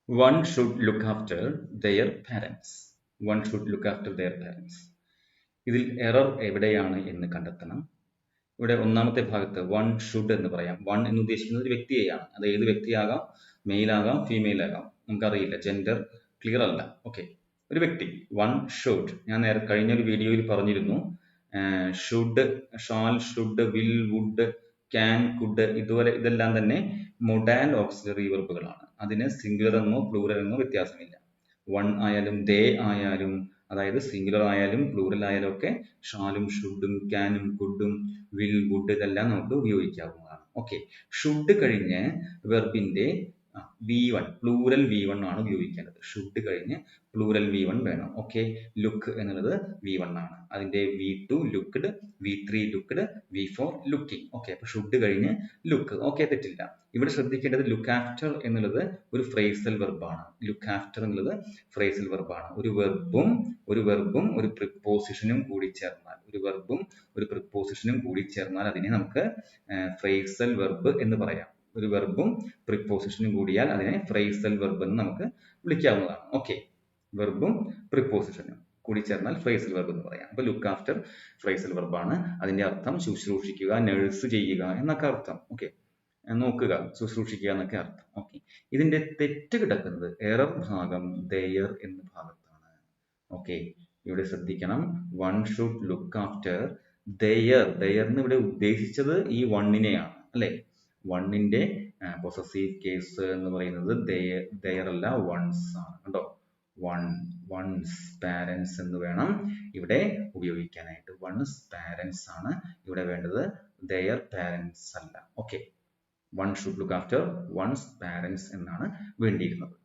One should look after their parents. One should look after their parents. ഇതിൽ error എവിടെയാണ് എന്ന് കണ്ടെത്തണം. ഇവിടെ ഒന്നാമത്തെ ഭാഗത്ത് വൺ ഷുഡ് എന്ന് പറയാം. വൺ എന്ന് ഉദ്ദേശിക്കുന്നത് ഒരു വ്യക്തിയെയാണ്. അത് ഏത് വ്യക്തിയാകാം, മെയിൽ ആകാം, ഫീമെയിൽ ആകാം, നമുക്കറിയില്ല, ജെൻഡർ ക്ലിയർ അല്ല. ഓക്കെ, ഒരു വ്യക്തി വൺ ഷുഡ്. ഞാൻ കഴിഞ്ഞ ഒരു വീഡിയോയിൽ പറഞ്ഞിരുന്നു, should, shall, should, will, would, can, could, ഇതുപോലെ ഇതെല്ലാം തന്നെ മൊഡാൽ ഓക്സിലറി വെർബുകളാണ്. അതിന് സിംഗുലർ എന്നോ പ്ലൂറൽ എന്നോ വ്യത്യാസമില്ല. വൺ ആയാലും ദേ ആയാലും, അതായത് സിംഗുലർ ആയാലും പ്ലൂറൽ ആയാലും ഒക്കെ ഷാലും ഷുഡും ക്യാനും കുഡും വിൽ വുഡ് ഇതെല്ലാം നമുക്ക് ഉപയോഗിക്കാവുന്നതാണ്. ഓക്കെ, ഷുഡ് കഴിഞ്ഞ് വെർബിന്റെ V1 പ്ലൂറൽ V1 ആണ് ഉപയോഗിക്കേണ്ടത്. ഷുഡ് കഴിഞ്ഞ് പ്ലൂറൽ V1 വേണം. ഓക്കെ, ലുക്ക് എന്നുള്ളത് V1 ആണ്. അതിന്റെ V2 looked, V3 looked, V4 looking. Okay, അപ്പൊ ഷുഡ് കഴിഞ്ഞ് ലുക്ക്. ഓക്കെ, തെറ്റില്ല. ഇവിടെ ശ്രദ്ധിക്കേണ്ടത് ലുക്ക് ആഫ്റ്റർ എന്നുള്ളത് ഒരു ഫ്രേസൽ വെർബാണ്. ലുക്ക് ആഫ്റ്റർ എന്നുള്ളത് ഫ്രേസൽ വെർബാണ്. ഒരു വെർബും ഒരു പ്രിപ്പോസിഷനും കൂടി ചേർന്നാൽ, ഒരു വെർബും ഒരു പ്രിപ്പോസിഷനും കൂടി ചേർന്നാൽ അതിനെ നമുക്ക് ഫ്രേസൽ വെർബ് എന്ന് പറയാം. ഒരു വെർബും പ്രിപ്പോസിഷനും കൂടിയാൽ അതിനെ ഫ്രേസൽ വെർബ് എന്ന് നമുക്ക് വിളിക്കാവുന്നതാണ്. ഓക്കെ, വെർബും പ്രിപ്പോസിഷനും കൂടി ചേർന്നാൽ ഫ്രേസൽ വെർബ് എന്ന് പറയാം. അപ്പൊ ലുക്ക് ആഫ്റ്റർ ഫ്രേസൽ വെർബാണ്. അതിന്റെ അർത്ഥം ശുശ്രൂഷിക്കുക, നഴ്സ് ചെയ്യുക എന്നൊക്കെ അർത്ഥം. ഓക്കെ, നോക്കുക, ശുശ്രൂഷിക്കുക എന്നൊക്കെ അർത്ഥം. ഓക്കെ, ഇതിന്റെ തെറ്റ് കിടക്കുന്നത് എറർ ഭാഗം ദെയർ എന്ന ഭാഗത്താണ്. ഓക്കെ, ഇവിടെ ശ്രദ്ധിക്കണം, one should look after there. There എന്ന് ഇവിടെ ഉദ്ദേശിച്ചത് ഈ വണ്ണിനെയാണ്, അല്ലെ? വണ്ണിന്റെ പൊസസീവ് കേസ് എന്ന് പറയുന്നത് ദെയർ അല്ല, വൺസ് ആണ്. കണ്ടോ, വൺസ് പാരൻസ് എന്ന് വേണം ഇവിടെ ഉപയോഗിക്കാനായിട്ട്. വൺസ് പാരൻസ് ആണ് ഇവിടെ വേണ്ടത്, ദെയർ പാരൻസ് അല്ല. Okay, one should look after one's parents എന്നാണ് വേണ്ടിയിരുന്നത്.